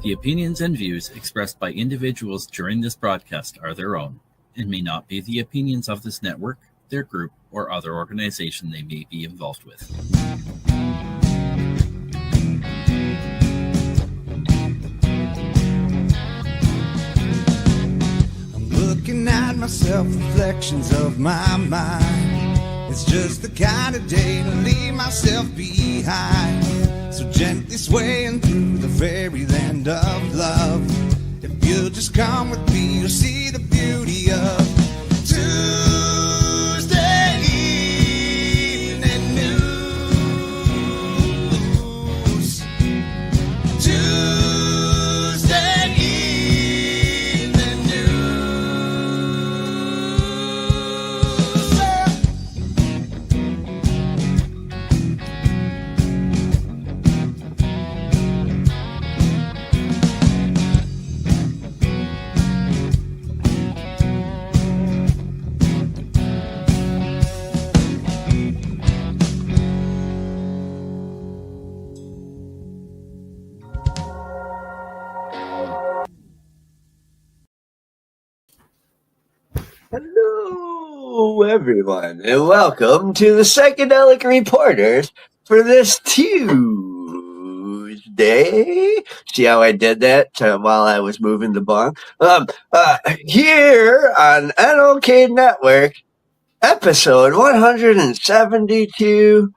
The opinions and views expressed by individuals during this broadcast are their own and may not be the opinions of this network, their group, or other organization they may be involved with. I'm looking at myself, reflections of my mind. It's just the kind of day to leave myself behind. So gently swaying through the fairyland of love. If you'll just come with me, you'll see the beauty of Tuesday evening news. Tuesday evening Hello, everyone, and welcome to the Psychedelic Reporters for this Tuesday. See how I did that while I was moving the bong? Here on NOK Network, episode 172,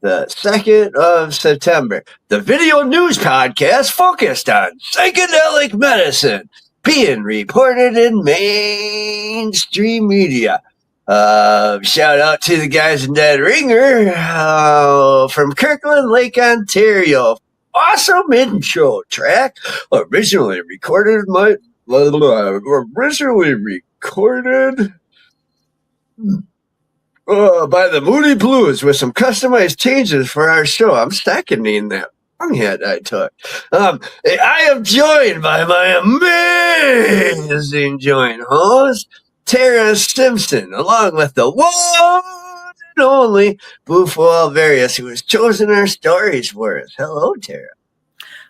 the 2nd of September. The video news podcast focused on psychedelic medicine being reported in mainstream media. Shout out to the guys in Dead Ringer from Kirkland Lake, Ontario. Awesome intro track. Originally recorded by the Moody Blues with some customized changes for our show. I'm stacking that hit I took. I am joined by my amazing joint host, Tara Simpson, along with the one and only Bufo Alvarius, who has chosen our stories for us. Hello, Tara.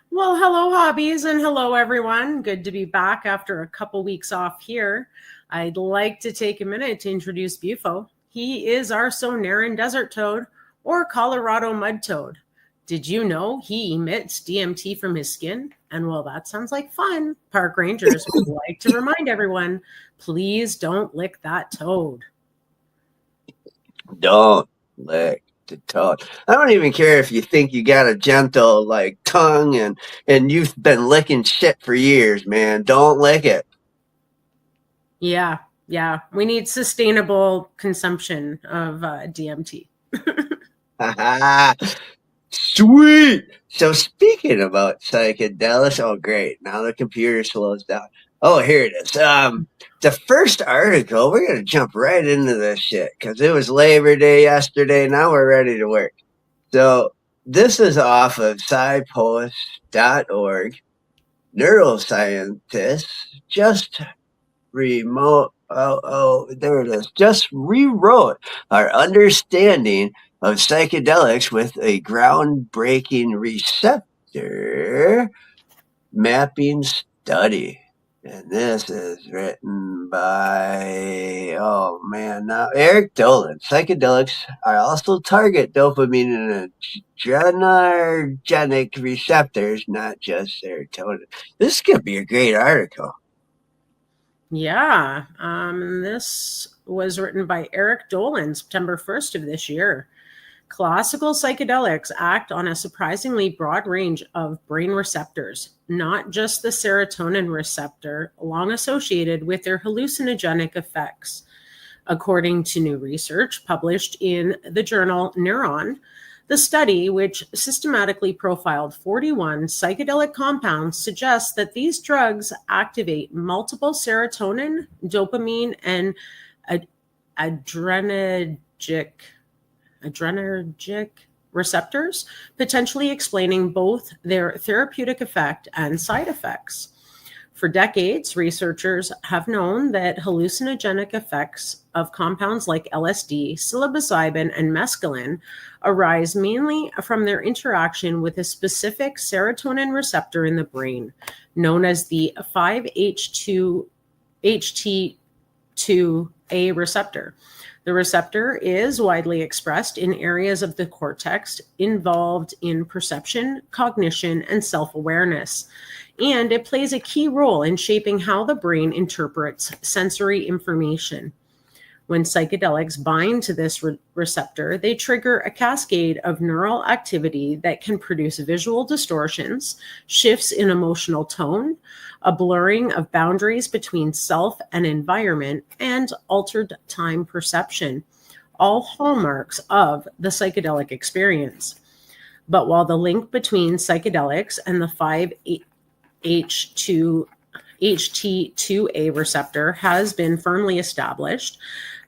Well, hello, hobbies, and hello, everyone. Good to be back after a couple weeks off here. I'd like to take a minute to introduce Bufo. He is our Sonoran desert toad or Colorado mud toad. Did you know he emits DMT from his skin? And well, that sounds like fun. Park rangers would like to remind everyone, please don't lick that toad. Don't lick the toad. I don't even care if you think you got a gentle tongue and you've been licking shit for years, man. Don't lick it. Yeah. We need sustainable consumption of DMT. Sweet. So speaking about psychedelics, oh great, now the computer slows down. Oh, here it is. The first article, we're gonna jump right into this shit because it was Labor Day yesterday. Now we're ready to work. So this is off of SciPost.org. Neuroscientists just there it is. Just rewrote our understanding of psychedelics with a groundbreaking receptor mapping study. And this is written by, Eric Dolan. Psychedelics are also target dopamine and adrenergic receptors, not just serotonin. This could be a great article. Yeah, this was written by Eric Dolan, September 1st of this year. Classical psychedelics act on a surprisingly broad range of brain receptors, not just the serotonin receptor, long associated with their hallucinogenic effects. According to new research published in the journal Neuron, the study, which systematically profiled 41 psychedelic compounds, suggests that these drugs activate multiple serotonin, dopamine, and adrenergic receptors, potentially explaining both their therapeutic effect and side effects. For decades, researchers have known that hallucinogenic effects of compounds like LSD, psilocybin, and mescaline arise mainly from their interaction with a specific serotonin receptor in the brain, known as the 5-HT2A receptor. The receptor is widely expressed in areas of the cortex involved in perception, cognition, and self-awareness. And it plays a key role in shaping how the brain interprets sensory information. When psychedelics bind to this receptor, they trigger a cascade of neural activity that can produce visual distortions, shifts in emotional tone, a blurring of boundaries between self and environment, and altered time perception, all hallmarks of the psychedelic experience. But while the link between psychedelics and the 5-HT2A receptor has been firmly established,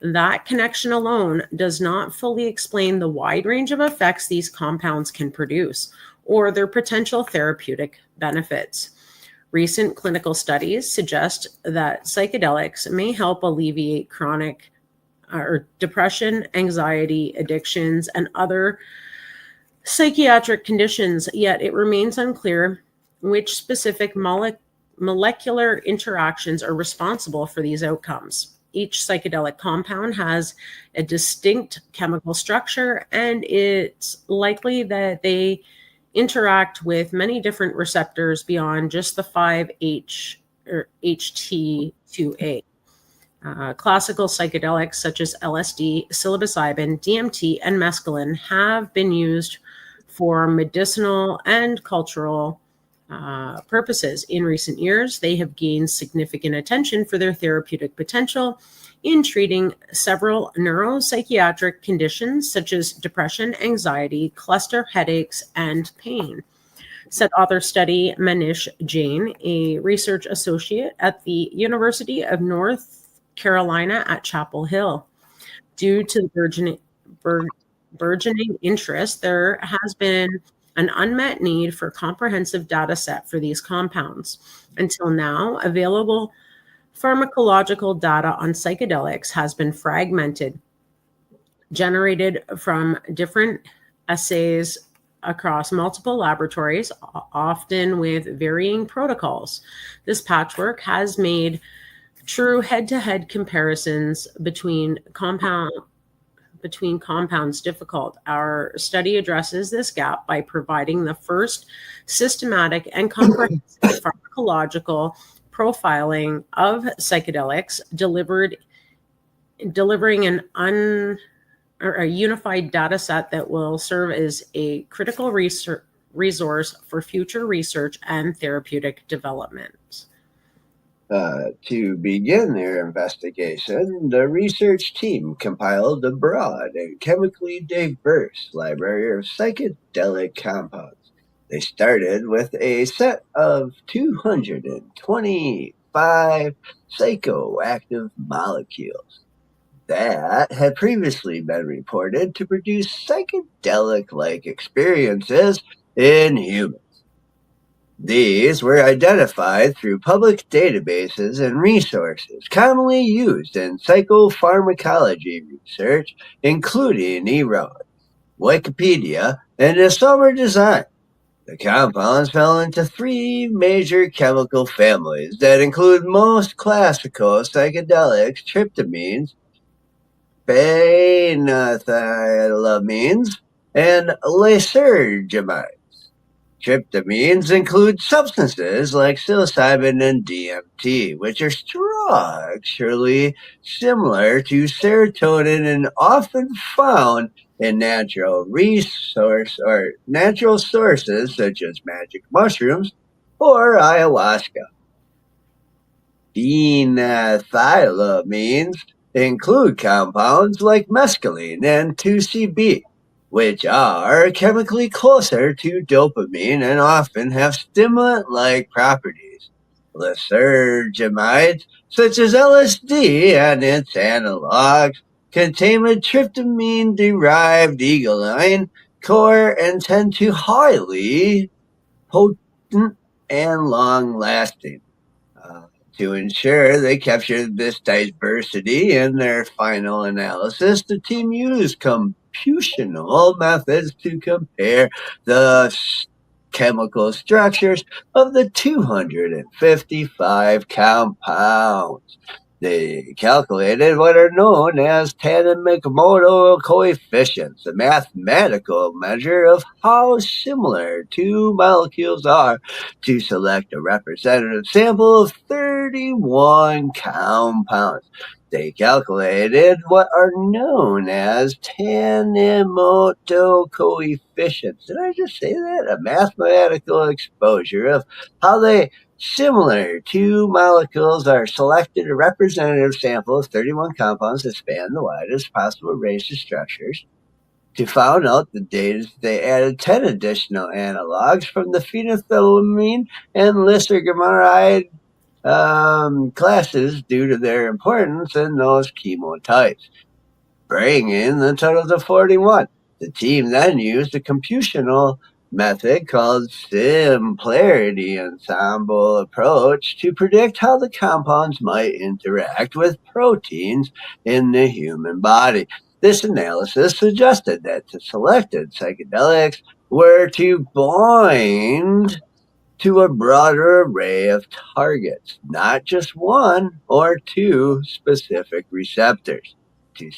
that connection alone does not fully explain the wide range of effects these compounds can produce or their potential therapeutic benefits. Recent clinical studies suggest that psychedelics may help alleviate chronic depression, anxiety, addictions, and other psychiatric conditions, yet it remains unclear which specific molecular interactions are responsible for these outcomes. Each psychedelic compound has a distinct chemical structure, and it's likely that they interact with many different receptors beyond just the 5-HT2A. Classical psychedelics such as LSD, psilocybin, DMT, and mescaline have been used for medicinal and cultural purposes. In recent years, they have gained significant attention for their therapeutic potential in treating several neuropsychiatric conditions such as depression, anxiety, cluster headaches, and pain, said author study Manish Jain, a research associate at the University of North Carolina at Chapel Hill. Due to the burgeoning interest, there has been an unmet need for comprehensive data set for these compounds. Until now, available pharmacological data on psychedelics has been fragmented, generated from different assays across multiple laboratories, often with varying protocols. This patchwork has made true head-to-head comparisons between compounds difficult. Our study addresses this gap by providing the first systematic and comprehensive pharmacological profiling of psychedelics, delivering a unified data set that will serve as a critical resource for future research and therapeutic development. To begin their investigation, the research team compiled a broad and chemically diverse library of psychedelic compounds. They started with a set of 225 psychoactive molecules that had previously been reported to produce psychedelic-like experiences in humans. These were identified through public databases and resources commonly used in psychopharmacology research, including eRoad, Wikipedia, and a summer design. The compounds fell into three major chemical families that include most classical psychedelics: tryptamines, phenethylamines, and lysergamide. Tryptamines include substances like psilocybin and DMT, which are structurally similar to serotonin and often found in natural sources such as magic mushrooms or ayahuasca. Phenethylamines include compounds like mescaline and 2CB, which are chemically closer to dopamine and often have stimulant-like properties. Lysergamides, such as LSD and its analogs, contain a tryptamine-derived eagle-line core and tend to highly potent and long-lasting. To ensure they captured this diversity in their final analysis, the team used computational methods to compare the chemical structures of the 255 compounds. They calculated what are known as Tanemakomoto coefficients, a mathematical measure of how similar two molecules are, to select a representative sample of 31 compounds. They calculated what are known as Tanemakomoto coefficients. Did I just say that? A mathematical exposure of how they similar two molecules are selected a representative sample of 31 compounds that span the widest possible range of structures. To find out the data, they added 10 additional analogs from the phenethylamine and lysergamide classes due to their importance in those chemotypes, bringing the total to 41. The team then used a computational method called similarity ensemble approach to predict how the compounds might interact with proteins in the human body. This analysis suggested that the selected psychedelics were to bind to a broader array of targets, not just one or two specific receptors. To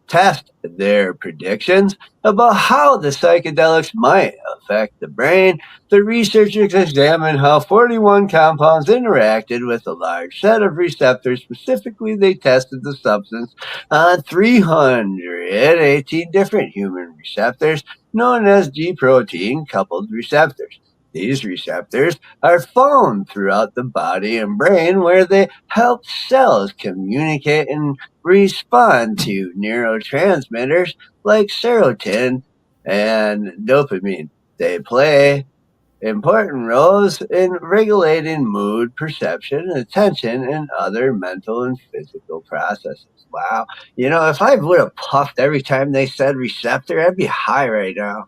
test their predictions about how the psychedelics might affect the brain, the researchers examined how 41 compounds interacted with a large set of receptors. Specifically, they tested the substance on 318 different human receptors known as G protein coupled receptors. These receptors are found throughout the body and brain, where they help cells communicate and respond to neurotransmitters like serotonin and dopamine. They play important roles in regulating mood, perception, attention, and other mental and physical processes. Wow. If I would have puffed every time they said receptor, I'd be high right now.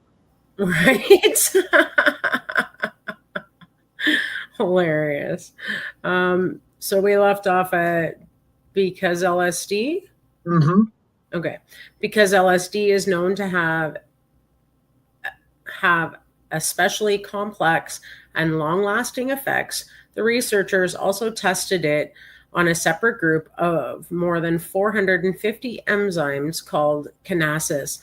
Right? Hilarious. So we left off at because LSD? Mm-hmm. Okay. Because LSD is known to have especially complex and long-lasting effects, the researchers also tested it on a separate group of more than 450 enzymes called kinases.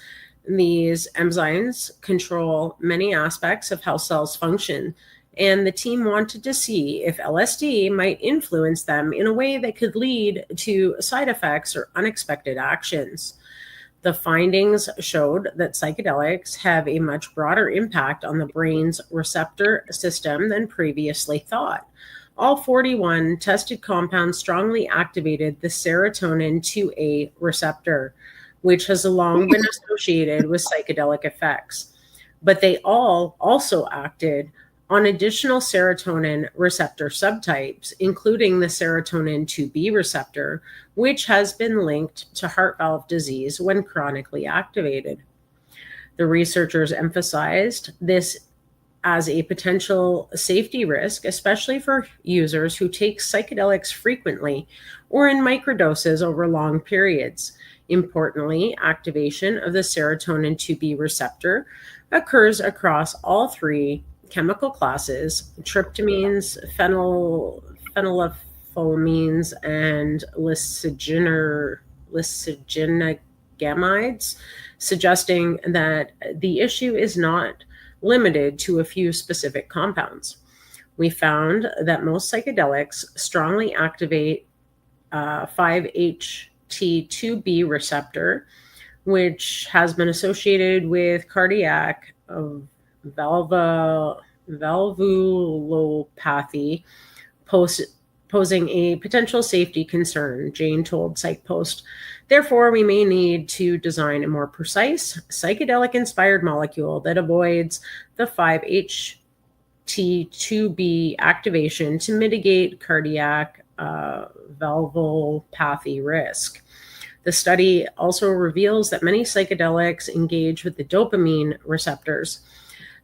These enzymes control many aspects of how cells function, and the team wanted to see if LSD might influence them in a way that could lead to side effects or unexpected actions. The findings showed that psychedelics have a much broader impact on the brain's receptor system than previously thought. All 41 tested compounds strongly activated the serotonin 2A receptor, which has long been associated with psychedelic effects. But they all also acted on additional serotonin receptor subtypes, including the serotonin 2B receptor, which has been linked to heart valve disease when chronically activated. The researchers emphasized this as a potential safety risk, especially for users who take psychedelics frequently or in microdoses over long periods. Importantly, activation of the serotonin 2B receptor occurs across all three chemical classes: tryptamines, phenylethylamines, and lyserginogamides, suggesting that the issue is not limited to a few specific compounds. We found that most psychedelics strongly activate 5-HT2B receptor, which has been associated with cardiac valvulopathy, posing a potential safety concern, Jane told PsychPost. Therefore, we may need to design a more precise, psychedelic-inspired molecule that avoids the 5-HT2B activation to mitigate cardiac valvulopathy risk. The study also reveals that many psychedelics engage with the dopamine receptors.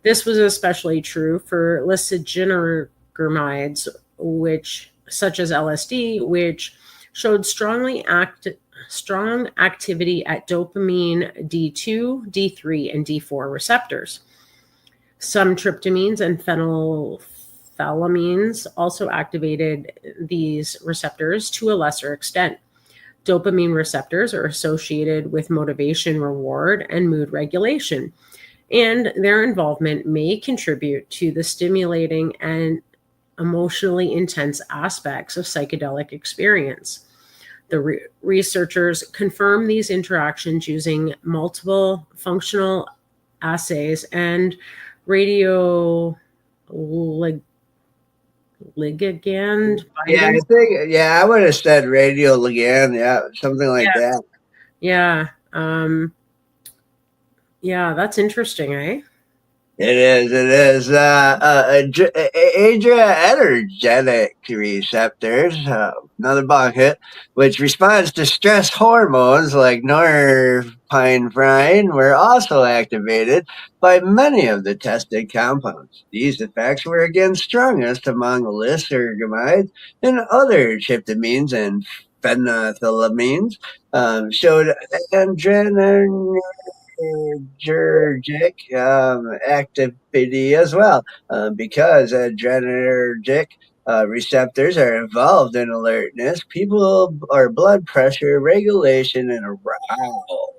This was especially true for lyserginogamides, which such as LSD, which showed strong activity at dopamine D2, D3, and D4 receptors. Some tryptamines and phenylethylamines also activated these receptors to a lesser extent. Dopamine receptors are associated with motivation, reward, and mood regulation, and their involvement may contribute to the stimulating and emotionally intense aspects of psychedelic experience. The researchers confirm these interactions using multiple functional assays and radio ligand Yeah, binding. I would have said radio ligand, yeah, something like that. Yeah. Yeah, that's interesting, eh? It is. Adrenergic receptors, another bong hit, which responds to stress hormones like norepinephrine, were also activated by many of the tested compounds. These effects were again strongest among lysergamides and other tryptamines and phenethylamines, showed adrenergic activity as well, because adrenergic receptors are involved in alertness, people or blood pressure regulation, and arousal.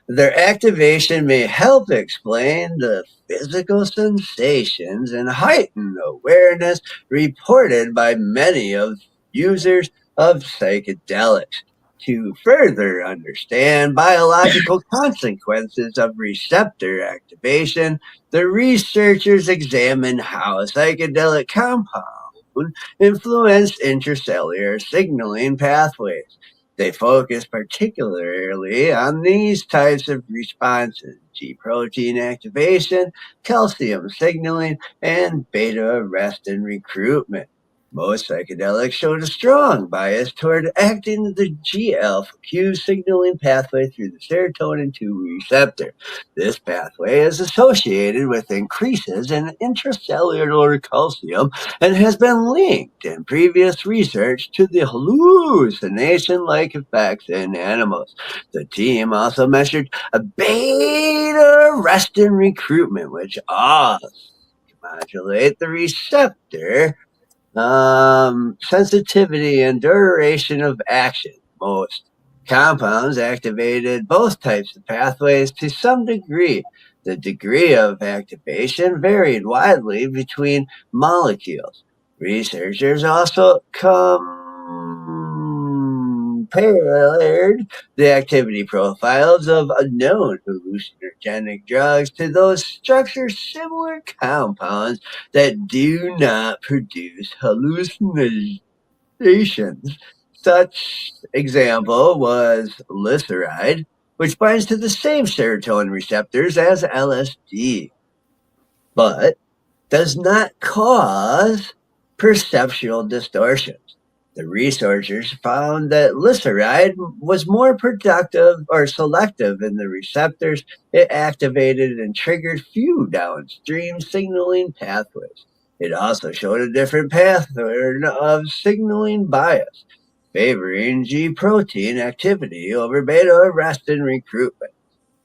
Their activation may help explain the physical sensations and heightened awareness reported by many of users of psychedelics. To further understand biological consequences of receptor activation, the researchers examined how a psychedelic compound influenced intracellular signaling pathways. They focused particularly on these types of responses: G protein activation, calcium signaling, and beta arrestin recruitment. Most psychedelics showed a strong bias toward acting the G-alpha-Q signaling pathway through the serotonin 2 receptor. This pathway is associated with increases in intracellular calcium and has been linked in previous research to the hallucination-like effects in animals. The team also measured a beta-arrestin recruitment, which also modulate the receptor sensitivity and duration of action. Most compounds activated both types of pathways to some degree. The degree of activation varied widely between molecules. Researchers also compared the activity profiles of unknown hallucinogenic drugs to those structure-similar compounds that do not produce hallucinations. Such example was glyceride, which binds to the same serotonin receptors as LSD, but does not cause perceptual distortions. The researchers found that glyceride was more productive or selective in the receptors it activated and triggered few downstream signaling pathways. It also showed a different pattern of signaling bias, favoring G protein activity over beta arrestin recruitment.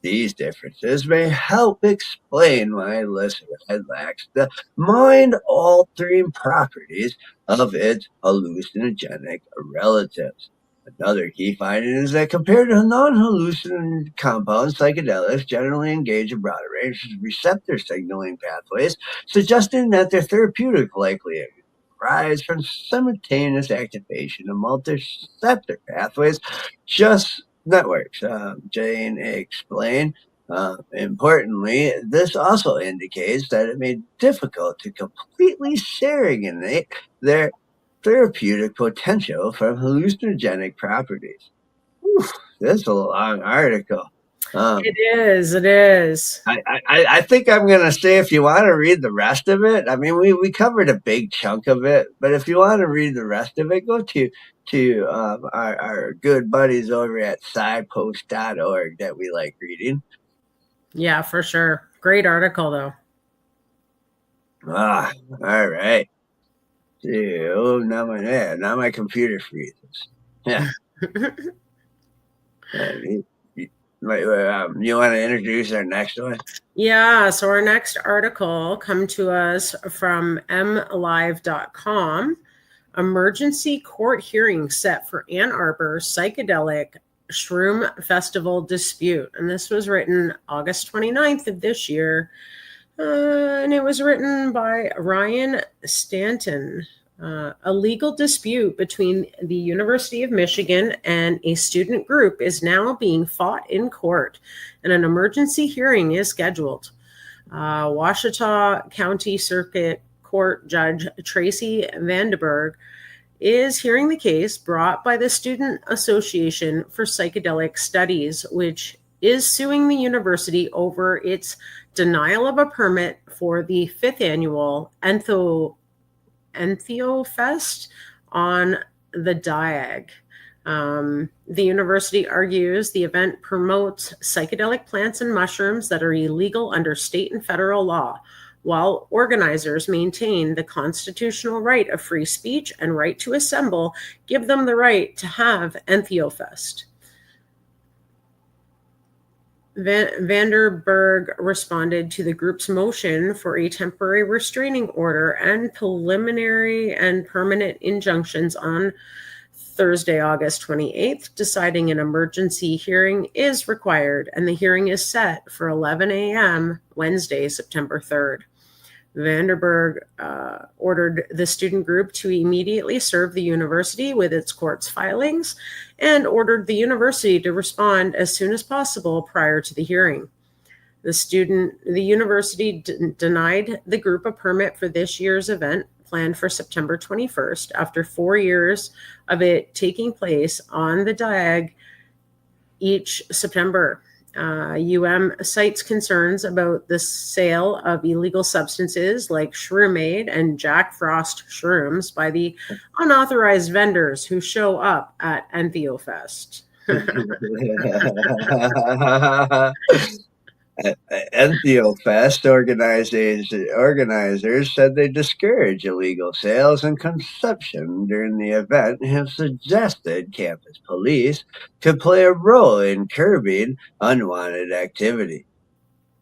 These differences may help explain why glyceride lacks the mind-altering properties of its hallucinogenic relatives. Another key finding is that compared to non-hallucinogenic compounds, psychedelics generally engage a broader range of receptor signaling pathways, suggesting that their therapeutic likely arise from simultaneous activation of multi-receptor pathways, just networks. Jane explained. Importantly, this also indicates that it may be difficult to completely segregate their therapeutic potential from hallucinogenic properties. Whew, this is a long article. It is. It is. I think I'm going to say, if you want to read the rest of it, I mean, we covered a big chunk of it, but if you want to read the rest of it, go to our good buddies over at scipost.org that we like reading. Yeah, for sure. Great article, though. All right. Oh, now my computer freezes. Yeah. You want to introduce our next one? Yeah, so our next article come to us from mlive.com. Emergency court hearing set for Ann Arbor Psychedelic Shroom Festival dispute. And this was written August 29th of this year. And it was written by Ryan Stanton. A legal dispute between the University of Michigan and a student group is now being fought in court, and an emergency hearing is scheduled. Washita County Circuit Court Judge Tracy Vandenberg is hearing the case brought by the Student Association for Psychedelic Studies, which is suing the university over its denial of a permit for the fifth annual EntheoFest on the Diag. The university argues the event promotes psychedelic plants and mushrooms that are illegal under state and federal law, while organizers maintain the constitutional right of free speech and right to assemble give them the right to have EntheoFest. Vanderberg responded to the group's motion for a temporary restraining order and preliminary and permanent injunctions on Thursday, August 28th, deciding an emergency hearing is required, and the hearing is set for 11 a.m. Wednesday, September 3rd. Vanderberg ordered the student group to immediately serve the university with its court's filings and ordered the university to respond as soon as possible prior to the hearing. The university denied the group a permit for this year's event planned for September 21st after 4 years of it taking place on the Diag each September. cites concerns about the sale of illegal substances like Shroomade and Jack Frost shrooms by the unauthorized vendors who show up at EntheoFest. EntheoFest organizers said they discourage illegal sales and consumption during the event and have suggested campus police could play a role in curbing unwanted activity.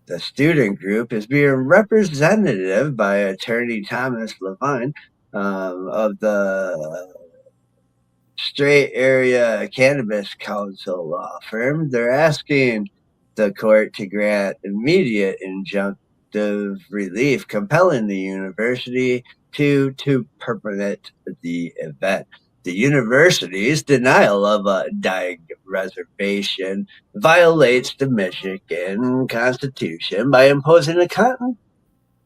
The student group is being represented by attorney Thomas Levine of the Strait Area Cannabis Council law firm. They're asking the court to grant immediate injunctive relief, compelling the university to permit the event. The university's denial of a Diag reservation violates the Michigan Constitution by imposing a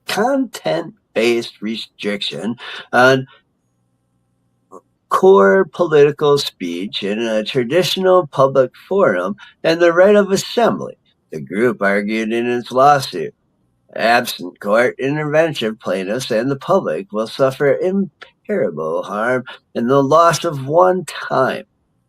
content-based restriction on core political speech in a traditional public forum and the right of assembly, the group argued in its lawsuit. Absent court intervention, plaintiffs and the public will suffer irreparable harm and the loss of one-time,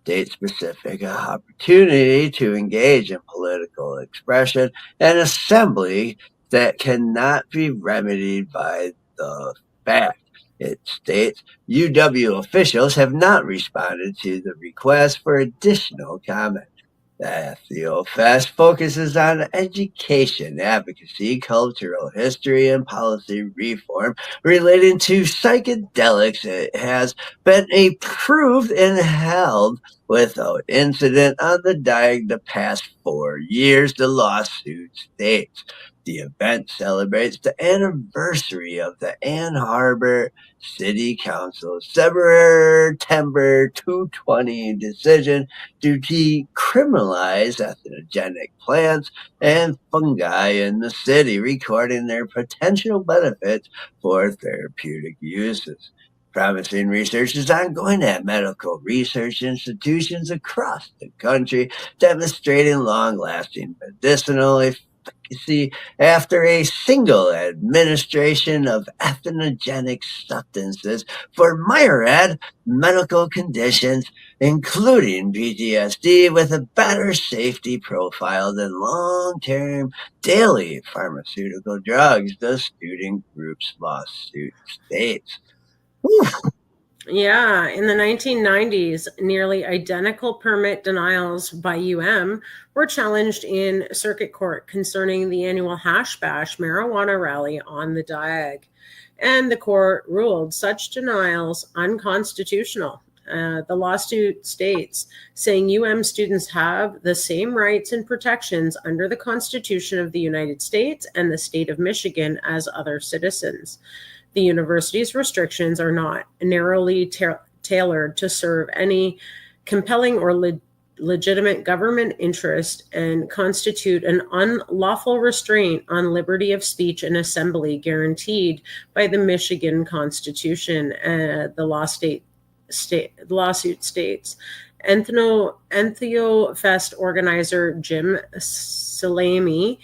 date-specific opportunity to engage in political expression and assembly that cannot be remedied by the fact. It states UW officials have not responded to the request for additional comment. The EntheoFest focuses on education, advocacy, cultural history, and policy reform relating to psychedelics. It has been approved and held without incident on the Diag the past 4 years, the lawsuit states. The event celebrates the anniversary of the Ann Arbor City Council's September 220 decision to decriminalize athenogenic plants and fungi in the city, recording their potential benefits for therapeutic uses. Promising research is ongoing at medical research institutions across the country, demonstrating long-lasting medicinal efficacy after a single administration of athenogenic substances for myriad medical conditions, including PTSD, with a better safety profile than long-term daily pharmaceutical drugs, the student group's lawsuit states. Oof. Yeah, in the 1990s, nearly identical permit denials by were challenged in circuit court concerning the annual Hash Bash marijuana rally on the Diag. And the court ruled such denials unconstitutional. The lawsuit states, saying students have the same rights and protections under the Constitution of the United States and the state of Michigan as other citizens. The university's restrictions are not narrowly tailored to serve any compelling or legitimate government interest and constitute an unlawful restraint on liberty of speech and assembly guaranteed by the Michigan Constitution. The lawsuit states. Entheofest organizer Jim Salami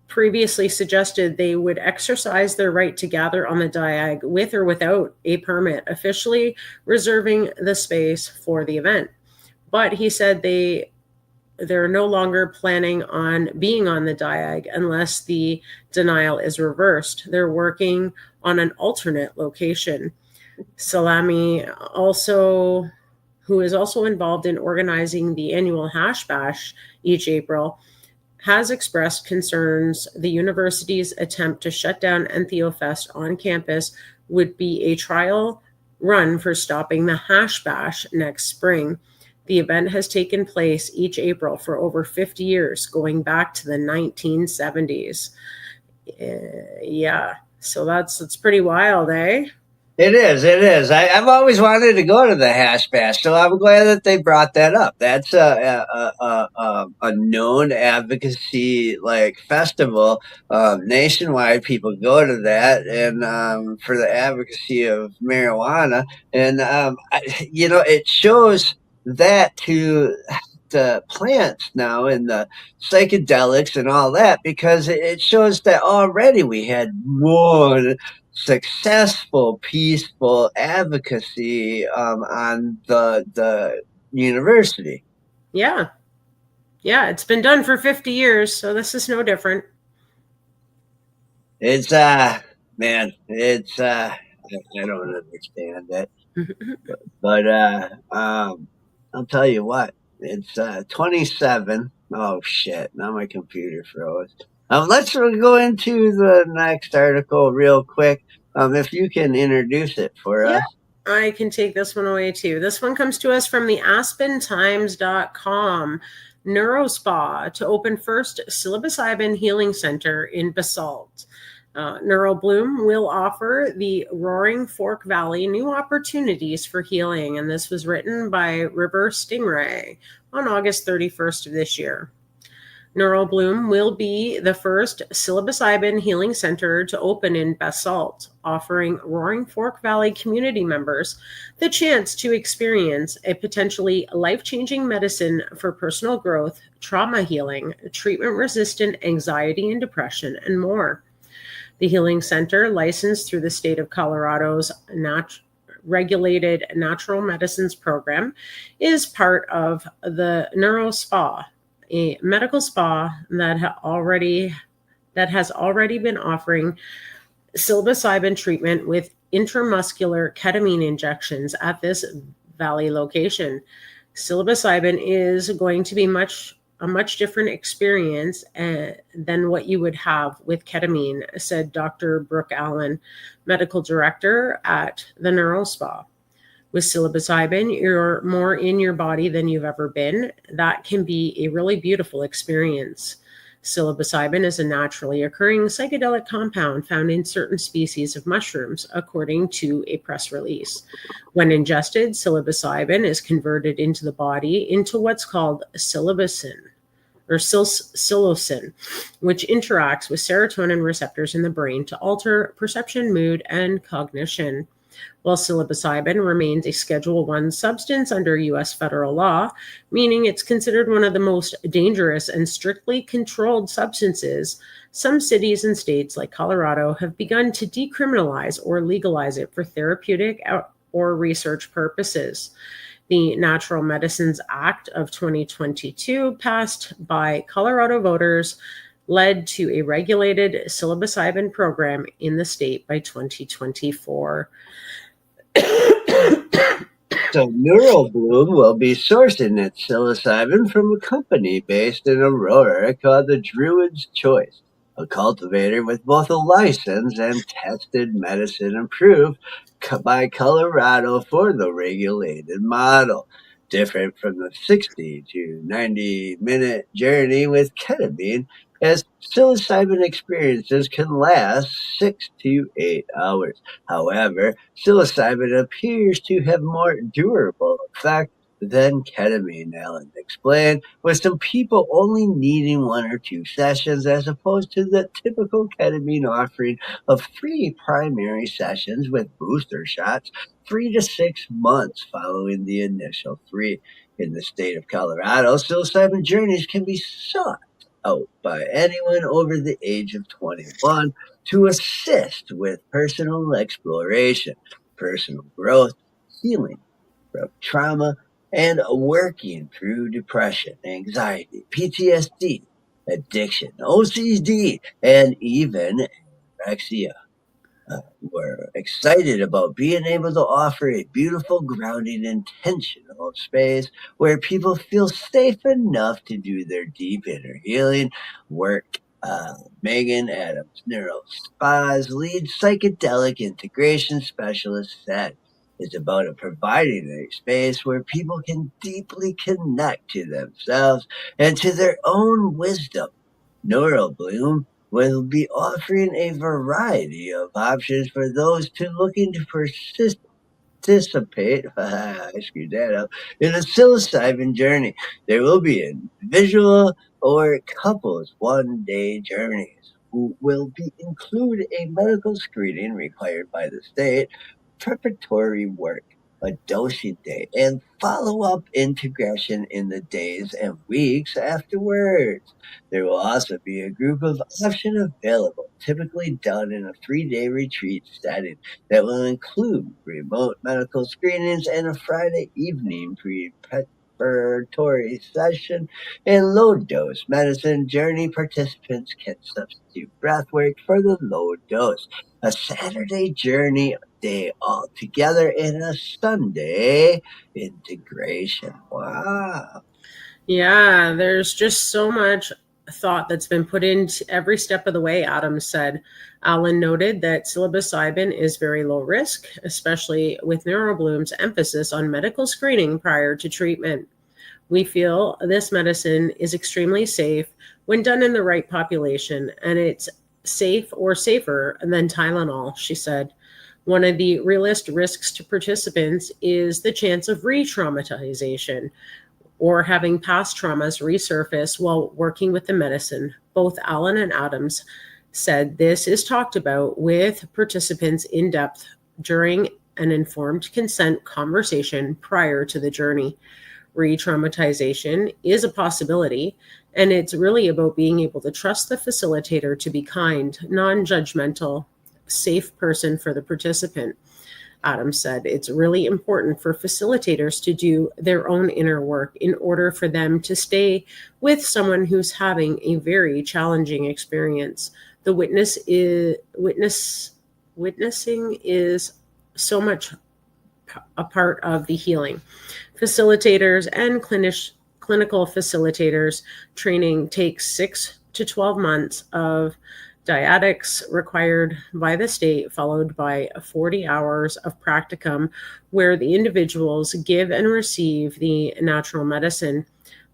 previously suggested they would exercise their right to gather on the Diag with or without a permit, officially reserving the space for the event. But he said they're no longer planning on being on the Diag unless the denial is reversed. They're working on an alternate location. Salami, who is also involved in organizing the annual Hash Bash each April, has expressed concerns the university's attempt to shut down Entheofest on campus would be a trial run for stopping the Hash Bash next spring. The event has taken place each April for over 50 years, going back to the 1970s. Yeah, so that's pretty wild, eh? It is. I've always wanted to go to the Hash Bash, so I'm glad that they brought that up. That's a known advocacy like festival. Nationwide, people go to that, and for the advocacy of marijuana, and it shows that to the plants now and the psychedelics and all that, because it shows that already we had one successful, peaceful advocacy on the university. Yeah, it's been done for 50 years, so this is no different. It's man, it's I don't understand it, but I'll tell you what, it's 27. Oh shit! Now my computer froze. Let's go into the next article real quick. If you can introduce it for us. I can take this one away too. This one comes to us from the AspenTimes.com. NeuroSpa to open first psilocybin healing center in Basalt. NeuroBloom will offer the Roaring Fork Valley new opportunities for healing, and this was written by River Stingray on August 31st of this year. NeuroBloom will be the first psilocybin healing center to open in Basalt, offering Roaring Fork Valley community members the chance to experience a potentially life-changing medicine for personal growth, trauma healing, treatment-resistant anxiety and depression, and more. The healing center, licensed through the state of Colorado's regulated natural medicines program, is part of the NeuroSpa, a medical spa that has already been offering psilocybin treatment with intramuscular ketamine injections at this valley location. Psilocybin is going to be a much different experience than what you would have with ketamine, said Dr. Brooke Allen, medical director at the NeuroSpa. With psilocybin, you're more in your body than you've ever been. That can be a really beautiful experience. Psilocybin is a naturally occurring psychedelic compound found in certain species of mushrooms, according to a press release. When ingested, psilocybin is converted into the body into what's called psilocin, which interacts with serotonin receptors in the brain to alter perception, mood, and cognition. While psilocybin remains a Schedule I substance under U.S. federal law, meaning it's considered one of the most dangerous and strictly controlled substances, some cities and states like Colorado have begun to decriminalize or legalize it for therapeutic or research purposes. The Natural Medicines Act of 2022, passed by Colorado voters, led to a regulated psilocybin program in the state by 2024. So Neurobloom will be sourcing its psilocybin from a company based in Aurora called the Druid's Choice, a cultivator with both a license and tested medicine approved by Colorado for the regulated model. Different from the 60 to 90-minute journey with ketamine, as psilocybin experiences can last 6 to 8 hours. However, psilocybin appears to have more durable effect than ketamine, Alan explained, with some people only needing 1 or 2 sessions as opposed to the typical ketamine offering of 3 primary sessions with booster shots 3 to 6 months following the initial 3. In the state of Colorado, psilocybin journeys can be sought out by anyone over the age of 21 to assist with personal exploration, personal growth, healing from trauma, and working through depression, anxiety, PTSD, addiction, OCD, and even anorexia. We're excited about being able to offer a beautiful, grounding, intentional space where people feel safe enough to do their deep inner healing work. Megan Adams, Neuro Spa's lead psychedelic integration specialist, said it's about providing a space where people can deeply connect to themselves and to their own wisdom. Neurobloom will be offering a variety of options for those looking to participate I screwed that up, in a psilocybin journey. There will be individual or couples 1-day journeys who will include a medical screening required by the state, preparatory work, a dosing day, and follow-up integration in the days and weeks afterwards. There will also be a group of option available, typically done in a 3-day retreat setting that will include remote medical screenings and a Friday evening preparatory session and low-dose medicine journey. Participants can substitute breathwork for the low dose. A Saturday journey day all together and a Sunday integration. Wow. Yeah, there's just so much thought that's been put into every step of the way, Adams said. Alan noted that psilocybin is very low risk, especially with Neurobloom's emphasis on medical screening prior to treatment. We feel this medicine is extremely safe when done in the right population, and it's safe or safer than Tylenol, she said. One of the realist risks to participants is the chance of re-traumatization or having past traumas resurface while working with the medicine. Both Alan and Adams said this is talked about with participants in depth during an informed consent conversation prior to the journey. Re-traumatization is a possibility, and it's really about being able to trust the facilitator to be kind, non-judgmental, safe person for the participant. Adams said it's really important for facilitators to do their own inner work in order for them to stay with someone who's having a very challenging experience. The witnessing is so much a part of the healing. Facilitators and clinical facilitators training takes 6 to 12 months of dyadics required by the state, followed by 40 hours of practicum where the individuals give and receive the natural medicine.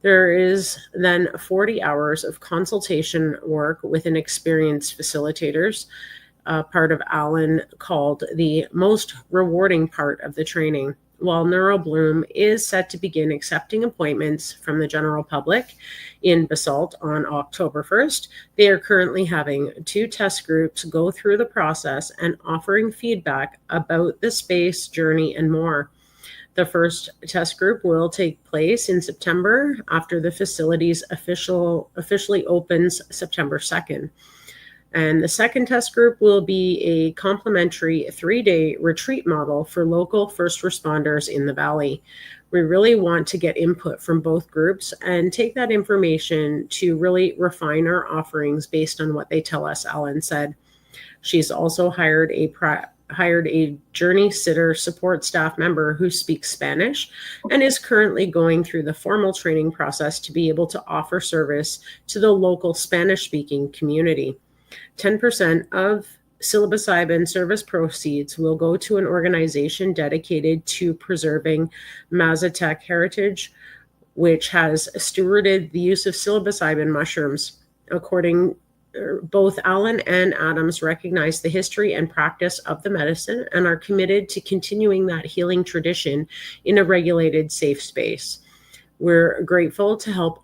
There is then 40 hours of consultation work with an experienced facilitators, part of Alan called the most rewarding part of the training. While Neurobloom is set to begin accepting appointments from the general public in Basalt on October 1st, they are currently having 2 test groups go through the process and offering feedback about the space, journey, and more. The first test group will take place in September after the facilities officially opens September 2nd. And the second test group will be a complimentary 3-day retreat model for local first responders in the Valley. We really want to get input from both groups and take that information to really refine our offerings based on what they tell us, Alan said. She's also hired a journey sitter support staff member who speaks Spanish and is currently going through the formal training process to be able to offer service to the local Spanish-speaking community. 10% of psilocybin service proceeds will go to an organization dedicated to preserving Mazatec heritage, which has stewarded the use of psilocybin mushrooms. According both Alan and Adams recognize the history and practice of the medicine and are committed to continuing that healing tradition in a regulated, safe space. We're grateful to help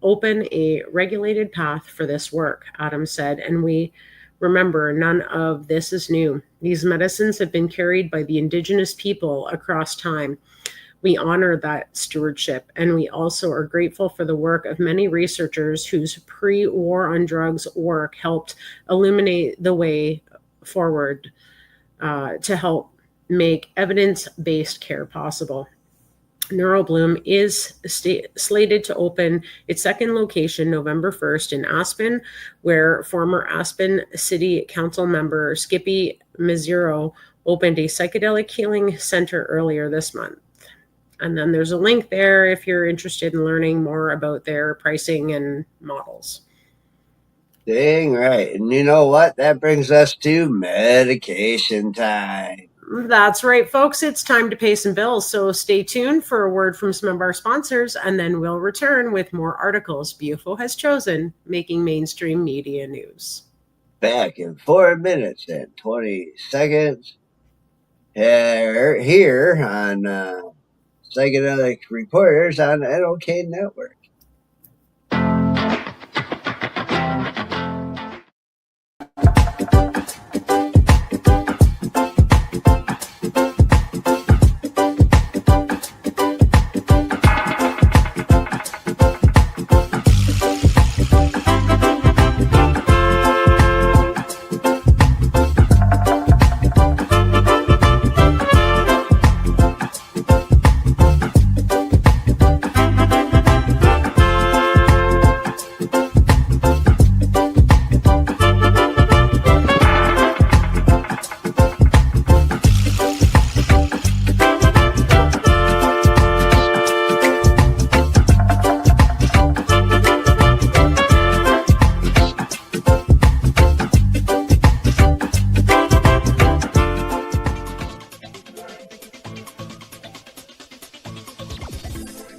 open a regulated path for this work, Adams said, and we remember none of this is new. These medicines have been carried by the Indigenous people across time. We honor that stewardship, and we also are grateful for the work of many researchers whose pre-war on drugs work helped illuminate the way forward to help make evidence-based care possible. NeuroBloom is slated to open its second location November 1st in Aspen, where former Aspen City Council member Skippy Mazzero opened a psychedelic healing center earlier this month. And then there's a link there if you're interested in learning more about their pricing and models. Dang right. And you know what? That brings us to medication time. That's right, folks. It's time to pay some bills. So stay tuned for a word from some of our sponsors, and then we'll return with more articles Bufo has chosen, making mainstream media news. Back in 4 minutes and 20 seconds here on Psychedelic Reporters on NOK Network.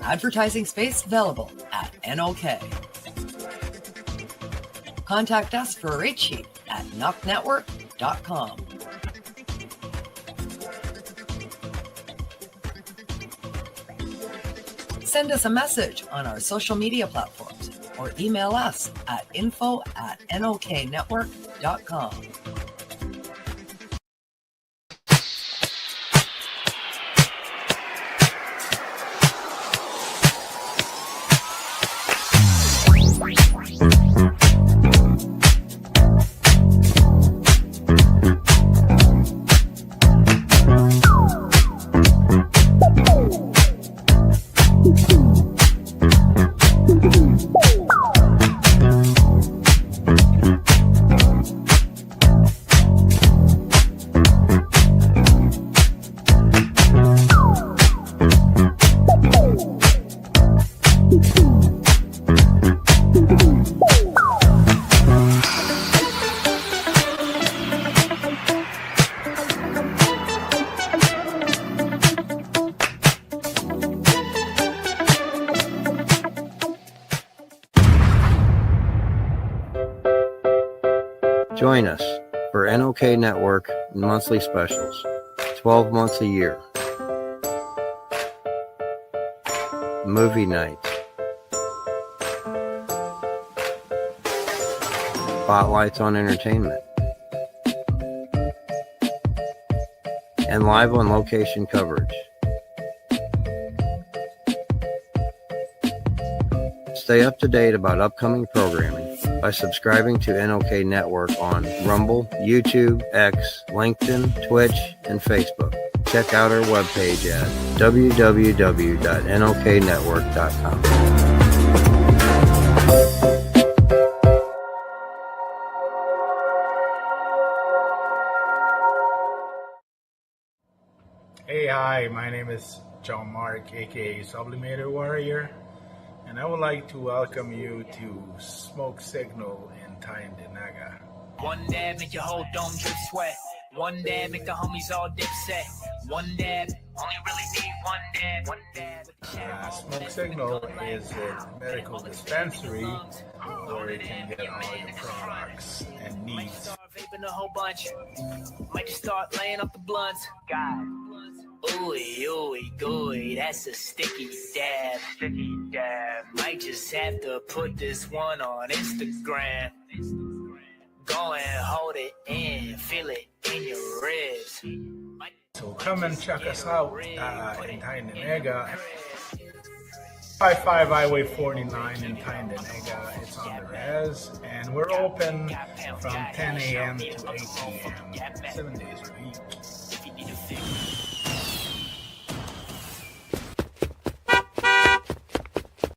Advertising space available at NOK. Contact us for a rate sheet at knocknetwork.com. Send us a message on our social media platforms or email us at info@noknetwork.com. Join us for NOK Network monthly specials, 12 months a year. Movie nights, spotlights on entertainment, and live on location coverage. Stay up to date about upcoming programming by subscribing to NOK Network on Rumble, YouTube, X, LinkedIn, Twitch, and Facebook. check out our webpage at www.noknetwork.com. Hey, hi, my name is John Mark, aka Sublimator Warrior, and I would like to welcome you to Smoke Signal in Tyndinaga. One dab make your whole dome drip sweat. One dab make the homies all dip set. One dab, only really need one dab. One dab. Smoke Signal is a medical dispensary where you can get all your products and needs. Vaping a whole bunch. Might just start laying up the blunts. God. Ooey, ooey, gooey, that's a sticky dab. Sticky dab. Might just have to put this one on Instagram. Go and hold it in, feel it in your ribs. So come and check us out in Tyndinaga. 55 Highway 49 in Tyndinaga. It's on the res, and we're open from 10 a.m. to 8 p.m. 7 days a week.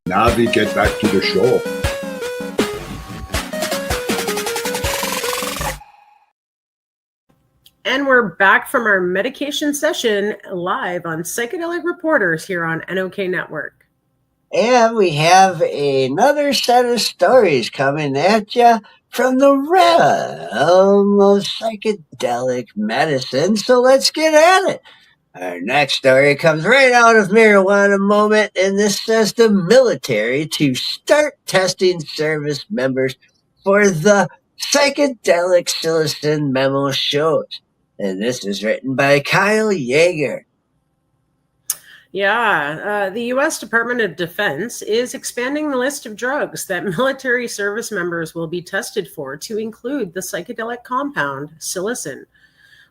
Now we get back to the show. And we're back from our medication session live on Psychedelic Reporters here on NOK Network. And we have another set of stories coming at you from the realm of psychedelic medicine. So let's get at it. Our next story comes right out of Marijuana Moment, and this says the military to start testing service members for the psychedelic psilocin memo shows. And this is written by Kyle Yeager. Yeah, the U.S. Department of Defense is expanding the list of drugs that military service members will be tested for to include the psychedelic compound psilocin,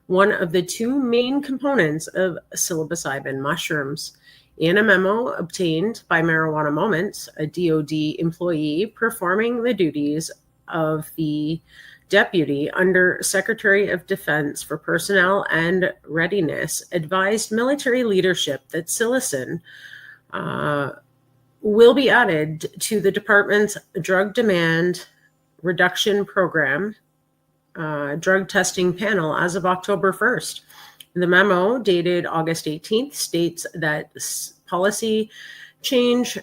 one of the two main components of psilocybin mushrooms. In a memo obtained by Marijuana Moments, a DoD employee performing the duties of the Deputy Under Secretary of Defense for Personnel and Readiness advised military leadership that psilocin will be added to the department's drug demand reduction program drug testing panel as of October 1st. The memo, dated August 18th, states that policy change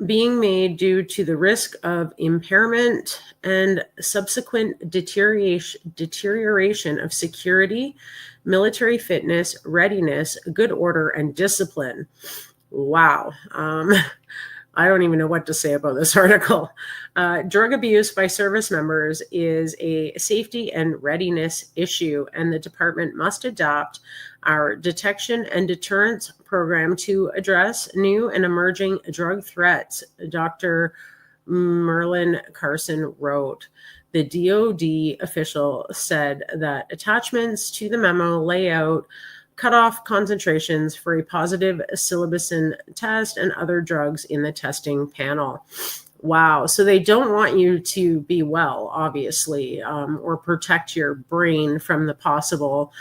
being made due to the risk of impairment and subsequent deterioration of security, military fitness, readiness, good order, and discipline. Wow. I don't even know what to say about this article. Drug abuse by service members is a safety and readiness issue, and the department must adopt our detection and deterrence program to address new and emerging drug threats, Dr. Merlin Carson wrote. The DoD official said that attachments to the memo lay out cutoff concentrations for a positive psilocybin test and other drugs in the testing panel. Wow. So they don't want you to be well, obviously, or protect your brain from the possible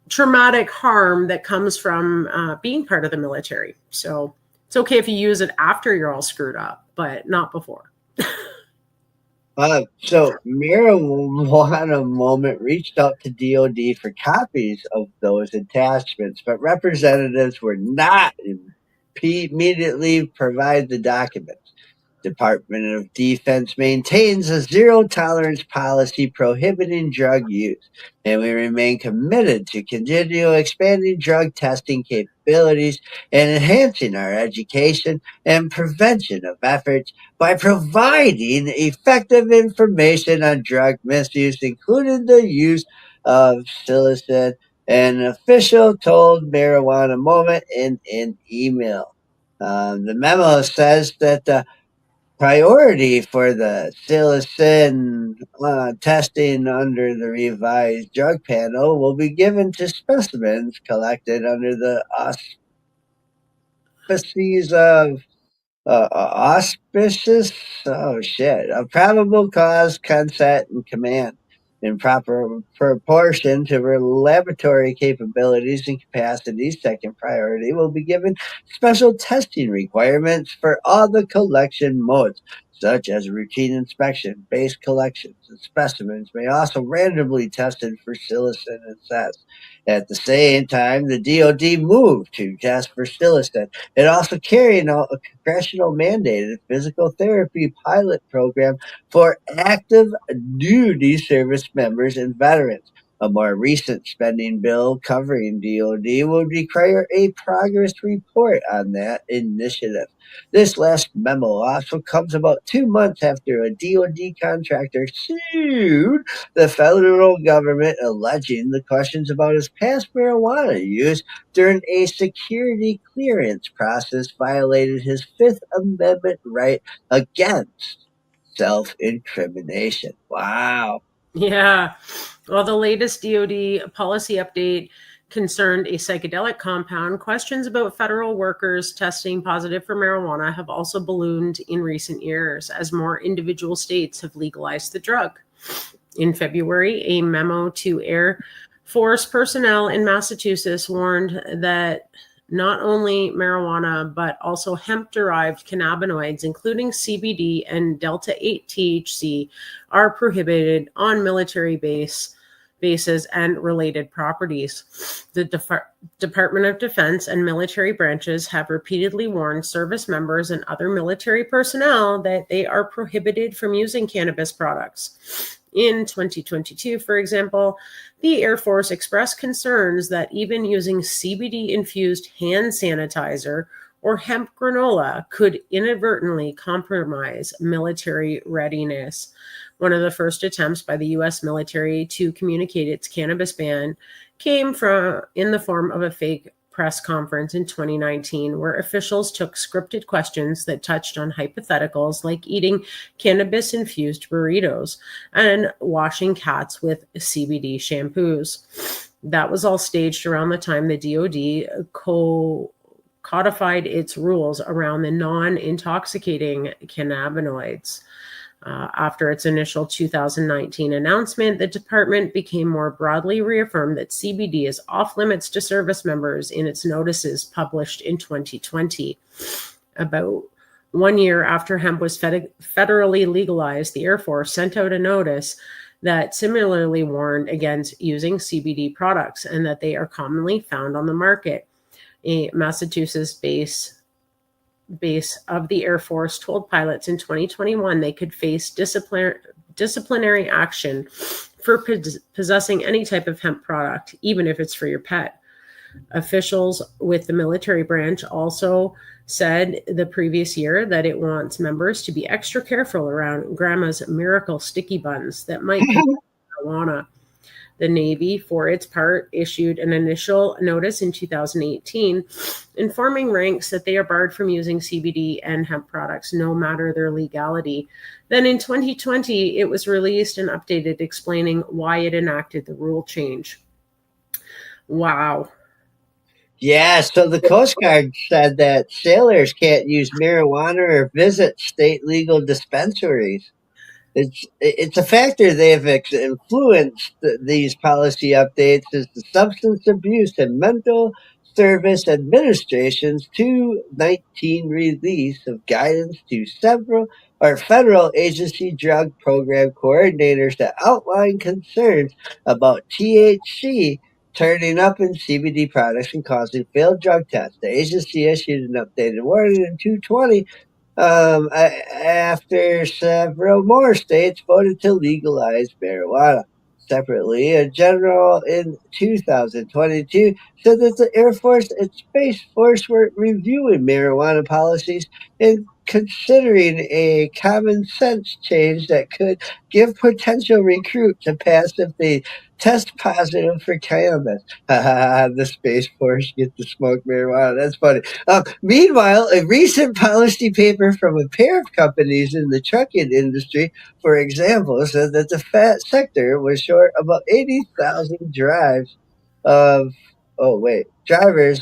traumatic harm that comes from being part of the military. So it's okay if you use it after you're all screwed up, but not before. So Marijuana Moment reached out to DoD for copies of those attachments, but representatives were not immediately provide the documents. Department of Defense maintains a zero-tolerance policy prohibiting drug use, and we remain committed to continue expanding drug testing capabilities and enhancing our education and prevention of efforts by providing effective information on drug misuse, including the use of psilocin, an official told Marijuana Moment in an email. The memo says that the priority for the psilocin testing under the revised drug panel will be given to specimens collected under the auspices of auspicious of probable cause, consent, and command. in proper proportion to her laboratory capabilities and capacities. Second priority will be given special testing requirements for all the collection modes, such as routine inspection, base collections, and specimens may also randomly tested for psilocin and CES. At the same time, the DoD moved to test for psilocin. It also carried out a congressional mandated physical therapy pilot program for active duty service members and veterans. A more recent spending bill covering DoD will require a progress report on that initiative. This last memo also comes about 2 months after a DoD contractor sued the federal government, alleging the questions about his past marijuana use during a security clearance process violated his Fifth Amendment right against self-incrimination. Wow. Yeah. Well, the latest DoD policy update concerned a psychedelic compound. Questions about federal workers testing positive for marijuana have also ballooned in recent years as more individual states have legalized the drug. In February, a memo to Air Force personnel in Massachusetts warned that not only marijuana, but also hemp-derived cannabinoids, including CBD and Delta-8 THC, are prohibited on military bases and related properties. The Department of Defense and military branches have repeatedly warned service members and other military personnel that they are prohibited from using cannabis products. In 2022, for example, the Air Force expressed concerns that even using CBD-infused hand sanitizer or hemp granola could inadvertently compromise military readiness. One of the first attempts by the U.S. military to communicate its cannabis ban came in the form of a fake press conference in 2019, where officials took scripted questions that touched on hypotheticals like eating cannabis-infused burritos and washing cats with CBD shampoos. That was all staged around the time the DoD codified its rules around the non-intoxicating cannabinoids. After its initial 2019 announcement, the department became more broadly reaffirmed that CBD is off limits to service members in its notices published in 2020. About 1 year after hemp was federally legalized, the Air Force sent out a notice that similarly warned against using CBD products and that they are commonly found on the market. A Massachusetts base of the Air Force told pilots in 2021 they could face disciplinary action for possessing any type of hemp product, even if it's for your pet. Officials with the military branch also said the previous year that it wants members to be extra careful around Grandma's Miracle sticky buns that might contain marijuana. The Navy, for its part, issued an initial notice in 2018 informing ranks that they are barred from using CBD and hemp products, no matter their legality. Then in 2020, it was released and updated explaining why it enacted the rule change. Wow. Yeah, so the Coast Guard said that sailors can't use marijuana or visit state legal dispensaries. It's a factor they have influenced these policy updates is the Substance Abuse and Mental Service Administration's 2019 release of guidance to several federal agency drug program coordinators that outline concerns about THC turning up in CBD products and causing failed drug tests. The agency issued an updated warning in 2020 after several more states voted to legalize marijuana. Separately, a general in 2022 said that the Air Force and Space Force were reviewing marijuana policies and considering a common sense change that could give potential recruits a pass if they test positive for cannabis. The Space Force get to smoke marijuana. That's funny. Meanwhile, a recent policy paper from a pair of companies in the trucking industry, for example, said that the fat sector was short about 80,000 drivers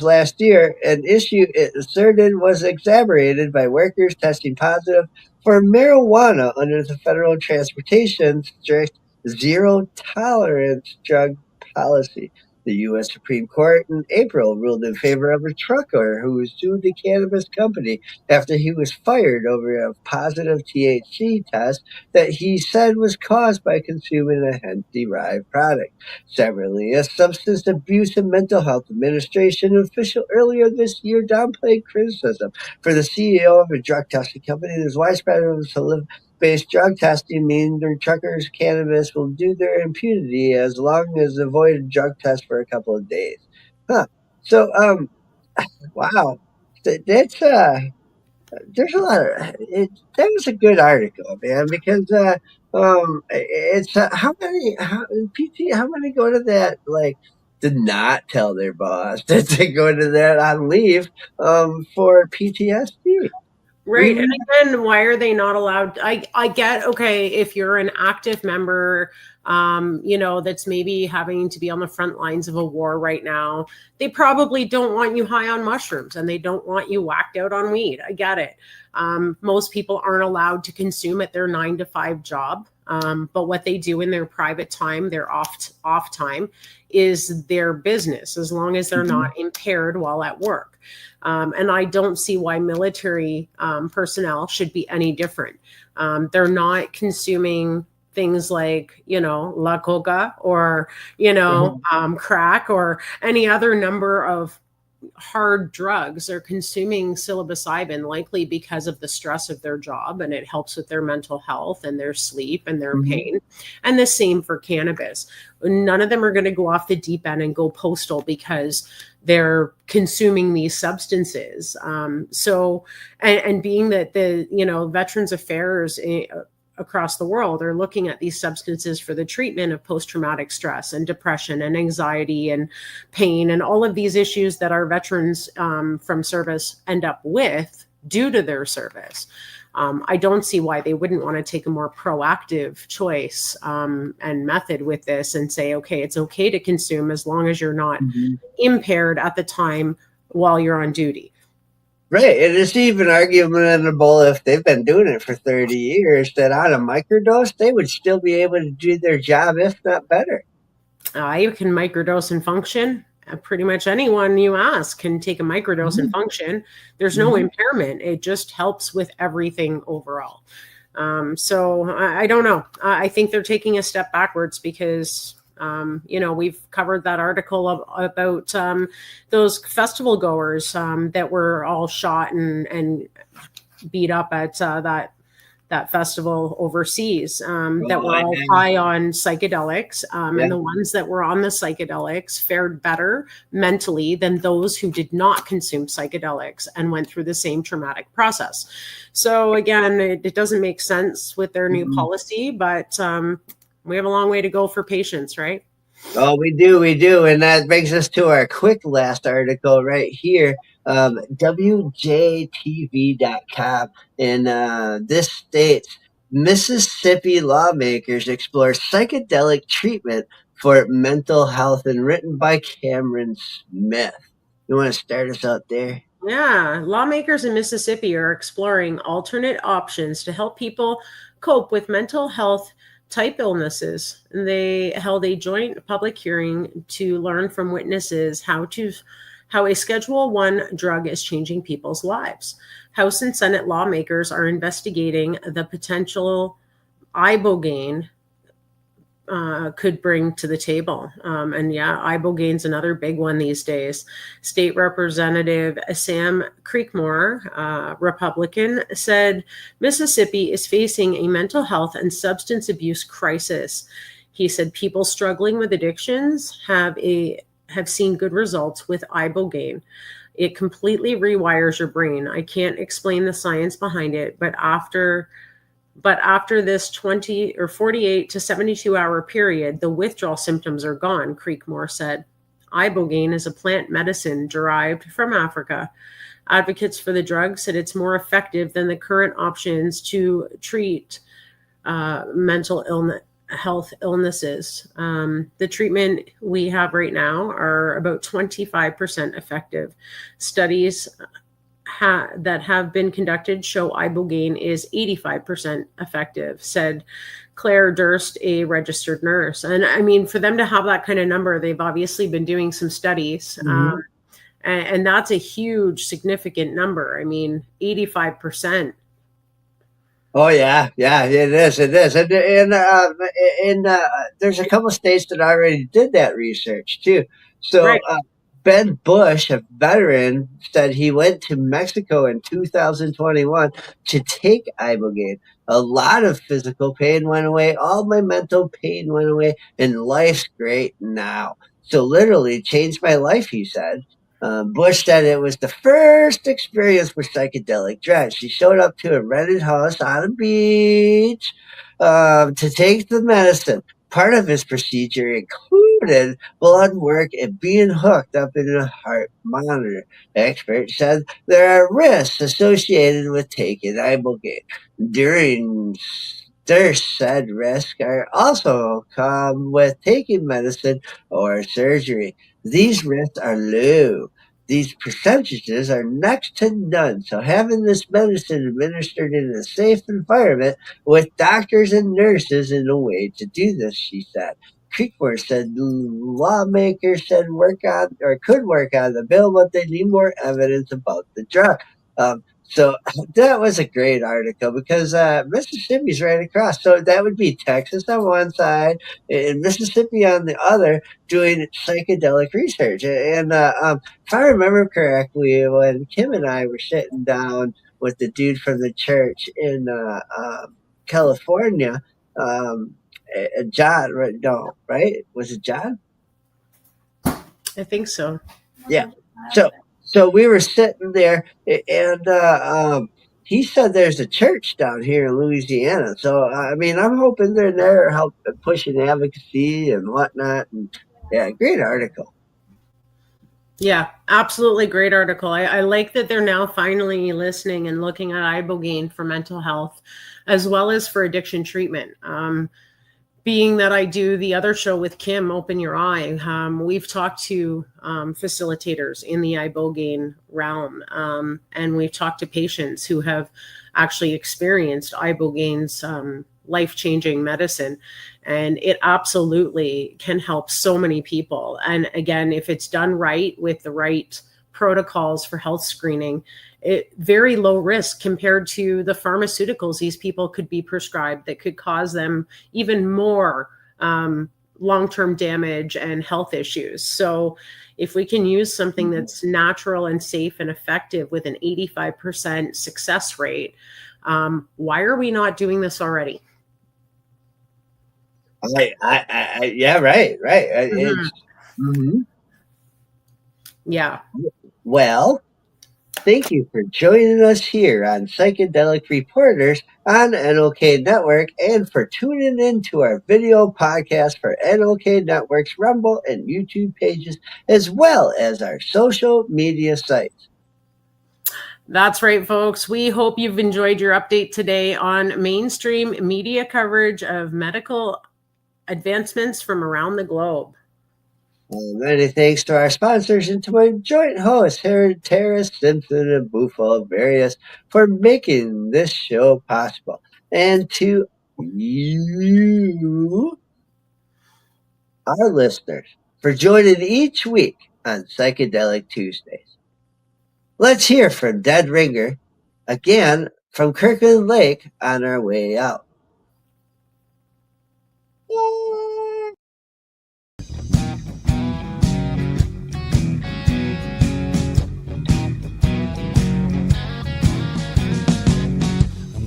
last year, an issue it asserted was exacerbated by workers testing positive for marijuana under the federal transportation strict zero tolerance drug policy. The U.S. Supreme Court in April ruled in favor of a trucker who sued the cannabis company after he was fired over a positive THC test that he said was caused by consuming a hemp-derived product. Separately, a Substance Abuse and Mental Health Administration official earlier this year downplayed criticism for the CEO of a drug testing company whose widespread based drug testing means their truckers' cannabis will do their impunity as long as avoid a drug test for a couple of days. Huh. So, wow. That's there's a lot of that was a good article, man, because it's how many go to that, like, did not tell their boss that they go to that on leave for PTSD. Right. And again, why are they not allowed? I get, okay, if you're an active member, that's maybe having to be on the front lines of a war right now, they probably don't want you high on mushrooms and they don't want you whacked out on weed. I get it. Most people aren't allowed to consume at their 9-to-5 job. But what they do in their private time, their off time, is their business, as long as they're not impaired while at work. And I don't see why military personnel should be any different. They're not consuming things like, la coca or, crack or any other number of hard drugs. They're consuming psilocybin likely because of the stress of their job, and it helps with their mental health and their sleep and their pain. And the same for cannabis. None of them are going to go off the deep end and go postal because they're consuming these substances. And being that the Veterans Affairs across the world are looking at these substances for the treatment of post-traumatic stress and depression and anxiety and pain and all of these issues that our veterans from service end up with due to their service. I don't see why they wouldn't want to take a more proactive choice and method with this and say, okay, it's okay to consume as long as you're not impaired at the time while you're on duty. Right. And it's even arguable if they've been doing it for 30 years that on a microdose, they would still be able to do their job, if not better. You can microdose and function. Pretty much anyone you ask can take a microdose and function. There's no impairment. It just helps with everything overall. So I don't know. I think they're taking a step backwards because we've covered that article about those festival goers that were all shot and beat up at that festival overseas that were all high on psychedelics. And the ones that were on the psychedelics fared better mentally than those who did not consume psychedelics and went through the same traumatic process. So again, it doesn't make sense with their new policy, but we have a long way to go for patients, right? Oh, we do. And that brings us to our quick last article right here. WJTV.com. And this states, Mississippi lawmakers explore psychedelic treatment for mental health, and written by Cameron Smith. You want to start us out there? Yeah, lawmakers in Mississippi are exploring alternate options to help people cope with mental health type illnesses. They held a joint public hearing to learn from witnesses how a Schedule I drug is changing people's lives. House and Senate lawmakers are investigating the potential ibogaine could bring to the table. Ibogaine's another big one these days. State Representative Sam Creekmore, Republican, said Mississippi is facing a mental health and substance abuse crisis. He said people struggling with addictions have seen good results with ibogaine. It completely rewires your brain. I can't explain the science behind it, but after this 20 or 48 to 72 hour period, the withdrawal symptoms are gone, Creekmore said. Ibogaine is a plant medicine derived from Africa. Advocates for the drug said it's more effective than the current options to treat mental health illnesses. The treatment we have right now are about 25% effective. Studies that have been conducted show ibogaine is 85% effective, said Claire Durst a registered nurse. And I mean, for them to have that kind of number, they've obviously been doing some studies. And that's a huge, significant number. I mean, 85%. Oh yeah, it is. And there's a couple states that already did that research too. So Right. Ben Bush, a veteran, said he went to Mexico in 2021 to take ibogaine. A lot of physical pain went away. All my mental pain went away, and life's great now. So literally changed my life, he said. Bush said it was the first experience with psychedelic drugs. She showed up to a rented house on a beach to take the medicine. Part of his procedure included blood work and being hooked up in a heart monitor. Experts said there are risks associated with taking ibogaine. During their said risks are also come with taking medicine or surgery. These risks are low. These percentages are next to none. So having this medicine administered in a safe environment with doctors and nurses in a way to do this, she said. Creekmore said lawmakers said could work on the bill, but they need more evidence about the drug. So that was a great article because Mississippi's right across. So that would be Texas on one side and Mississippi on the other doing psychedelic research. And if I remember correctly, when Kim and I were sitting down with the dude from the church in California, John, right? No, right? Was it John? I think so. Yeah. So we were sitting there, and he said there's a church down here in Louisiana. So I mean, I'm hoping they're there helping pushing advocacy and whatnot. And yeah, great article. Yeah, absolutely great article. I like that they're now finally listening and looking at ibogaine for mental health as well as for addiction treatment. Being that I do the other show with Kim, Open Your Eye, we've talked to facilitators in the ibogaine realm, and we've talked to patients who have actually experienced ibogaine's life-changing medicine, and it absolutely can help so many people. And again, if it's done right with the right protocols for health screening, it very low risk compared to the pharmaceuticals these people could be prescribed that could cause them even more long-term damage and health issues. So if we can use something that's natural and safe and effective with an 85% success rate, why are we not doing this already? Yeah, right. Yeah. Well, thank you for joining us here on Psychedelic Reporters on NOK Network and for tuning in to our video podcast for NOK Network's Rumble and YouTube pages, as well as our social media sites. That's right, folks. We hope you've enjoyed your update today on mainstream media coverage of medical advancements from around the globe. Many thanks to our sponsors and to my joint hosts, Tara Simpson and Buffalo Various, for making this show possible. And to you, our listeners, for joining each week on Psychedelic Tuesdays. Let's hear from Dead Ringer, again from Kirkland Lake on our way out.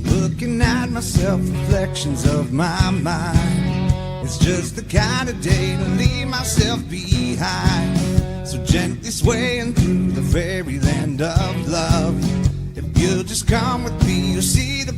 Looking at myself, reflections of my mind. It's just the kind of day to leave myself behind. So gently swaying through the fairyland of love. If you'll just come with me, you'll see the